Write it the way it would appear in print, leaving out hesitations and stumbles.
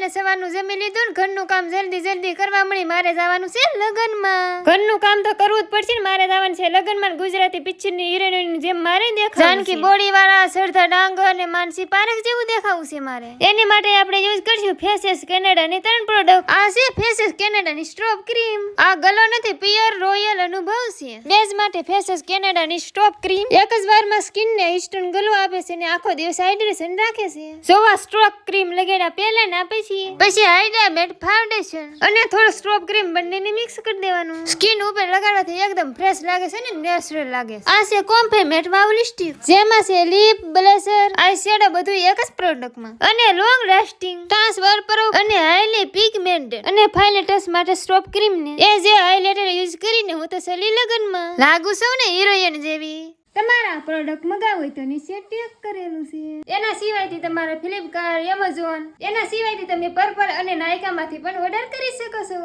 ને સવારનું જમી લીધું ને ઘરનું કામ જલ્દી કરવા મળી મારે જવાનું છે લગનમાં. ઘરનું કામ તો કરવું જ પડશે ને, મારે જવાનું છે લગનમાં. ગુજરાતી પિક્ચર ની હિરોઈન જેમ મારે દેખાવું, જાનકી બોડી વાળા, સરદાર ડાંગર ને માનસી પારેખ જેવું દેખાવું છે મારે. એની માટે આપણે યુઝ કરશું ફેસેસ કેનેડા ની 3 પ્રોડક્ટ. આ છે ફેસેસ કેનેડા ની સ્ટ્રોપ ક્રીમ. આ ગલો નથી, પ્યોર રોયલ અનુભવ છે. બેઝ માટે ફેસેસ કેનેડા ની સ્ટ્રોપ ક્રીમ એક જ વારમાં સ્કિન ને ઇન્સ્ટન્ટ ગ્લો આપે છે ને આખો દિવસ હાઇડ્રેશન રાખે છે. જોવા સ્ટ્રોપ ક્રીમ લગાડ્યા પહેલા ને આપે છે, પછી હાઇડ્રા મેટ ફાઉન્ડેશન અને થોડું સ્ટ્રોપ ક્રીમ બંનેને મિક્સ કરી દેવાનું. સ્કિન ઉપર લગાડવાથી એકદમ ફ્રેશ લાગે છે ને નેચરલ લાગે છે. આ છે કોમ્ફે મેટ વાવ લિપસ્ટિક, જેમાં છે લિપ, બ્લેશર, આઈ શેડો બધું એક જ પ્રોડક્ટમાં અને લોંગ લાસ્ટિંગ, ટ્રાન્સફર પ્રૂફ અને હાઈલી પિગમેન્ટેડ. અને ફાઇનલ ટચ માટે સ્ટ્રોપ ક્રીમ ને એ જે હાઇલાઇટર યુઝ કરીને હું તો સલી લગનમાં લાગુ છું ને હિરોઈન જેવી. તમારા પ્રોડક્ટ મગાવવું હોય તો નીચે ટેગ કરેલું છે. એના સિવાયથી તમારે ફ્લિપકાર્ટ, એમેઝોન, એના સિવાયથી તમે પર્પલ અને નાયકામાંથી પણ ઓર્ડર કરી શકો છો.